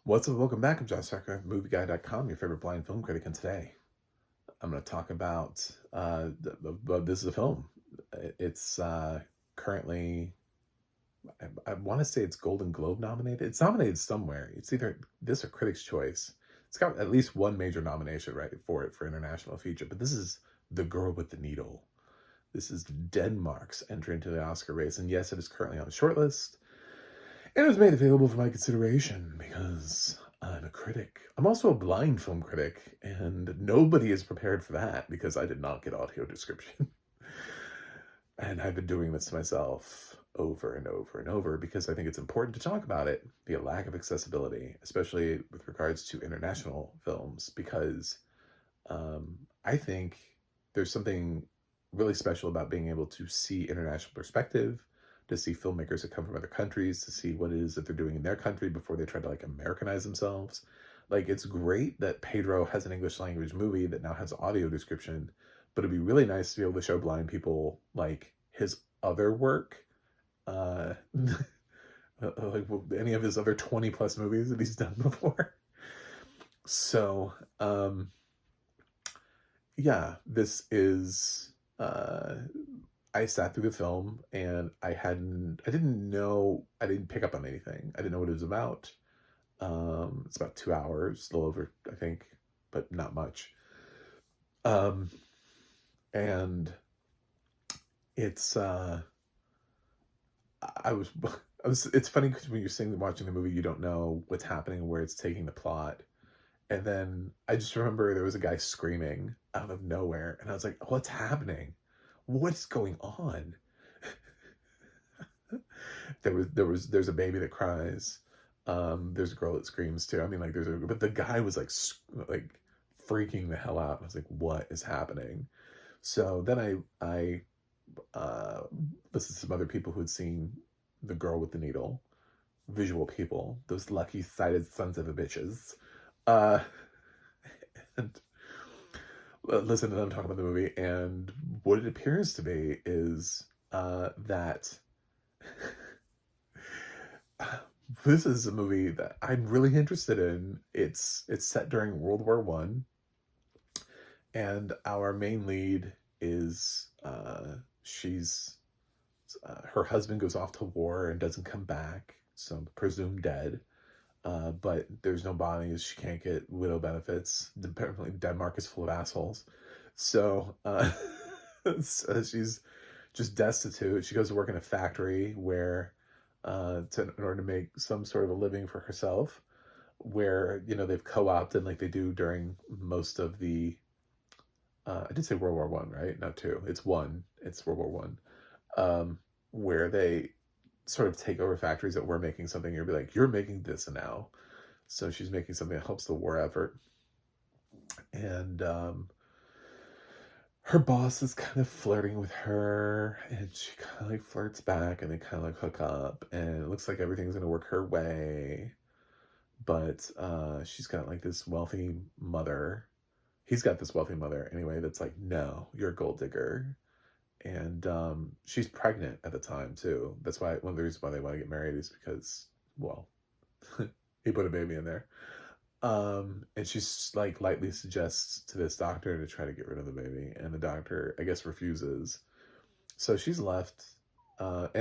What's up? Welcome back. I'm Josh Sarkar, MovieGuy.com, your favorite blind film critic, and today I'm going to talk about this is a film. It's currently, I want to say it's Golden Globe nominated. It's nominated somewhere. It's either this or Critics' Choice. It's got at least one major nomination, right, for it for international feature. But this is The Girl with the Needle. This is Denmark's entry into the Oscar race, and yes, it is currently on the shortlist. And it was made available for my consideration because I'm a critic. I'm also a blind film critic, and nobody is prepared for that because I did not get audio description. And I've been doing this to myself over and over and over because I think it's important to talk about it, the lack of accessibility, especially with regards to international films, because I think there's something really special about being able to see international perspective, to see filmmakers that come from other countries, to see what it is that they're doing in their country before they try to like Americanize themselves. Like, it's great that Pedro has an English language movie that now has audio description, but it'd be really nice to be able to show blind people like his other work, like any of his other 20 plus movies that he's done before. So, yeah, this is I sat through the film and I didn't pick up on anything. I didn't know what it was about. It's about 2 hours, a little over, I think, but not much. Um, and it's I was it's funny because when you're sitting watching the movie, you don't know what's happening and where it's taking the plot. And then I just remember there was a guy screaming out of nowhere, and I was like, "What's happening? What's going on?" There's a baby that cries. There's a girl that screams too. I mean, like but the guy was like freaking the hell out. I was like, "What is happening?" So then I listened to some other people who had seen The Girl with the Needle, visual people, those lucky sighted sons of a bitches. Uh, and listen to them talk about the movie, and what it appears to be is that this is a movie that I'm really interested in. It's set during World War One, and our main lead is she's her husband goes off to war and doesn't come back, so presumed dead. But there's no bodies. She can't get widow benefits. Apparently, Denmark is full of assholes. So, so she's just destitute. She goes to work in a factory where, in order to make some sort of a living for herself, where they've co-opted like they do during most of the. I did say World War One, right? Not two. It's one. It's World War One, where they sort of take over factories that were making something. You'll be like, you're making this now. So she's making something that helps the war effort. And her boss is kind of flirting with her, and she kind of like flirts back, and they kind of like hook up, and it looks like everything's going to work her way. But she's got like this wealthy mother. He's got this wealthy mother anyway that's like, no, you're a gold digger. And she's pregnant at the time too. That's why one of the reasons why they want to get married is because, well, he put a baby in there. And she's like lightly suggests to this doctor to try to get rid of the baby, and the doctor, I guess, refuses. So she's left, and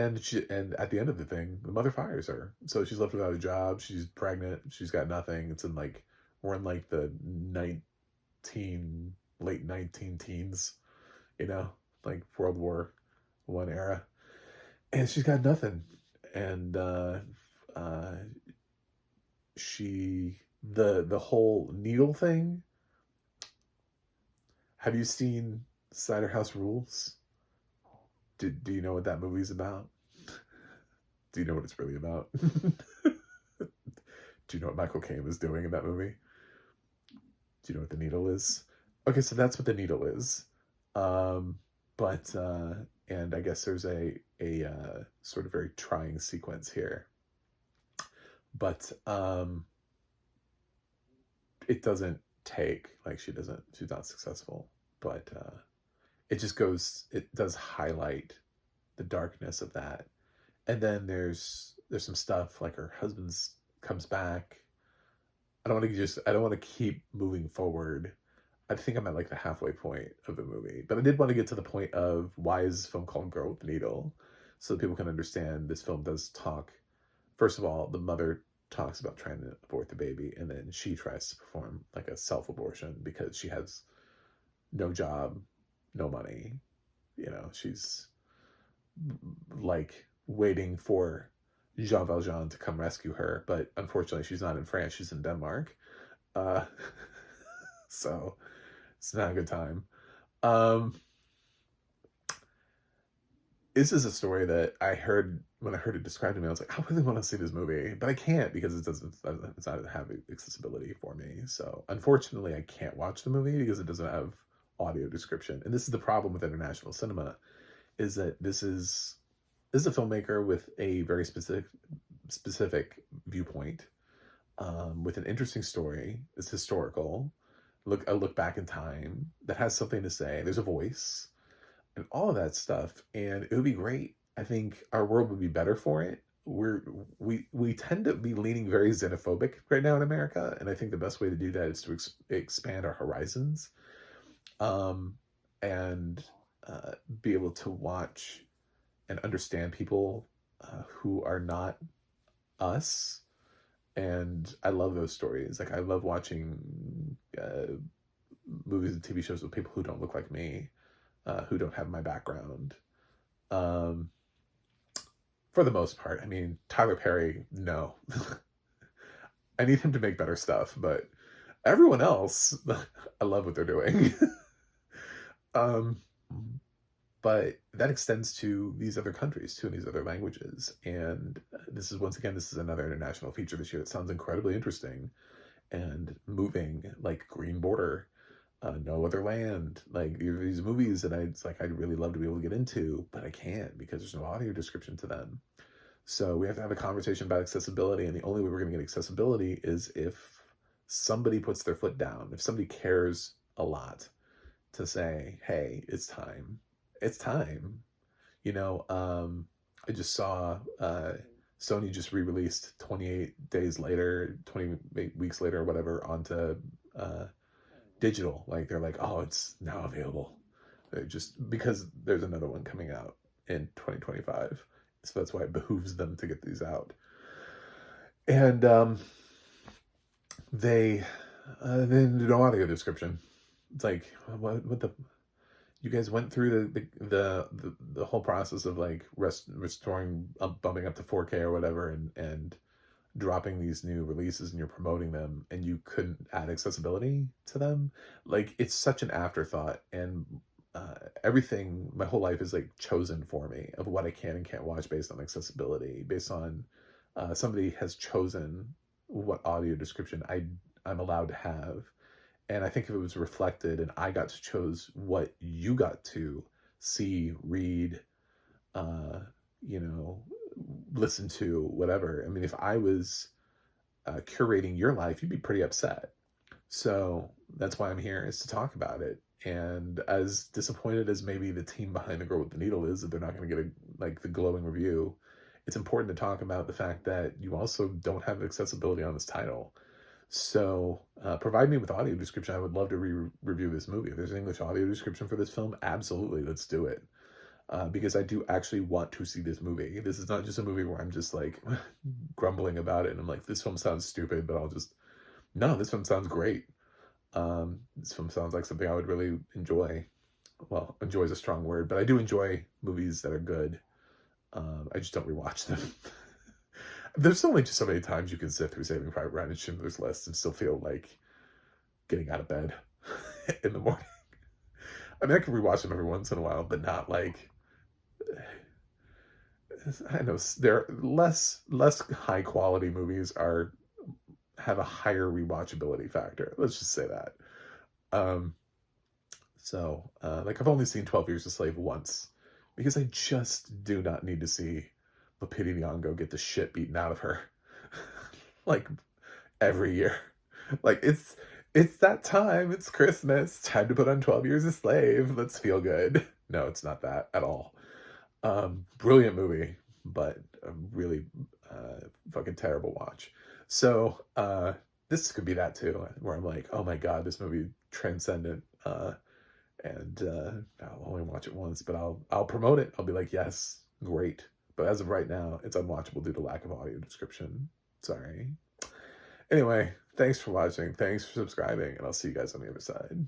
at the end of the thing, the mother fires her. So she's left without a job. She's pregnant. She's got nothing. We're in like the late 19 teens, like World War One era, and she's got nothing. And she the whole needle thing. Have you seen Cider House Rules? Do you know what that movie's about? Do you know what it's really about? Do you know what Michael Caine was doing in that movie? Do you know what the needle is? Okay, so that's what the needle is. But and I guess there's a sort of very trying sequence here. But it doesn't take, like, she's not successful. But it does highlight the darkness of that. And then there's some stuff like her husband's comes back, I don't want to keep moving forward. I think I'm at like the halfway point of the movie, but I did want to get to the point of why is this film called Girl with the Needle, so that people can understand this film does talk. First of all, the mother talks about trying to abort the baby, and then she tries to perform like a self-abortion because she has no job, no money. You know, she's like waiting for Jean Valjean to come rescue her, but unfortunately, she's not in France; she's in Denmark. Uh, so it's not a good time. Um, this is a story that I heard when I heard it described to me. I was like, I really want to see this movie, but I can't because it's not have accessibility for me. So unfortunately, I can't watch the movie because it doesn't have audio description. And this is the problem with international cinema, is that this is a filmmaker with a very specific viewpoint, with an interesting story. It's historical. A look back in time that has something to say. There's a voice and all of that stuff, and it would be great. I think our world would be better for it. We tend to be leaning very xenophobic right now in America, and I think the best way to do that is to expand our horizons, um, and be able to watch and understand people who are not us. And I love those stories. Like I love watching movies and TV shows with people who don't look like me, who don't have my background. Um, for the most part, I mean, Tyler Perry, no. I need him to make better stuff, but everyone else, I love what they're doing. um, but that extends to these other countries too, and these other languages. And this is, once again, this is another international feature this year that sounds incredibly interesting and moving, like Green Border, No Other Land. Like these movies that I'd really love to be able to get into, but I can't because there's no audio description to them. So we have to have a conversation about accessibility, and the only way we're going to get accessibility is if somebody puts their foot down, if somebody cares a lot to say, "Hey, it's time. It's time." You know, I just saw Sony just re-released 28 days later, 28 weeks later, or whatever, onto digital. Like they're like, oh, it's now available. They're just because there's another one coming out in 2025, so that's why it behooves them to get these out. And they then no audio description. It's like what the you guys went through the whole process of like restoring, bumping up to 4K or whatever, and dropping these new releases, and you're promoting them, and you couldn't add accessibility to them. Like it's such an afterthought, and everything, my whole life is like chosen for me of what I can and can't watch based on accessibility, based on somebody has chosen what audio description I'm allowed to have. And I think if it was reflected and I got to choose what you got to see, read, uh, you know, listen to, whatever. I mean, if I was curating your life, you'd be pretty upset. So that's why I'm here, is to talk about it. And as disappointed as maybe the team behind The Girl with the Needle is that they're not going to get like the glowing review, it's important to talk about the fact that you also don't have accessibility on this title. So provide me with audio description. I would love to review this movie. If there's an English audio description for this film, absolutely, let's do it. Because I do actually want to see this movie. This is not just a movie where I'm just like grumbling about it and I'm like, this film sounds stupid, but no, this film sounds great. This film sounds like something I would really enjoy. Well, enjoy is a strong word, but I do enjoy movies that are good. I just don't rewatch them. There's only just so many times you can sit through Saving Private Ryan and Schindler's List and still feel like getting out of bed in the morning. I mean, I can rewatch them every once in a while, but not like, I know they're less high quality movies have a higher rewatchability factor. Let's just say that. Um, like I've only seen 12 Years a Slave once because I just do not need to see Lupita Nyong'o get the shit beaten out of her like every year. Like it's that time. It's Christmas. Time to put on 12 Years a Slave. Let's feel good. No, it's not that at all. Brilliant movie, but a really fucking terrible watch. So this could be that too, where I'm like, oh my god, this movie transcendent, and I'll only watch it once, but I'll promote it. I'll be like, yes, great. But as of right now, it's unwatchable due to lack of audio description. Sorry. Anyway, thanks for watching. Thanks for subscribing, and I'll see you guys on the other side.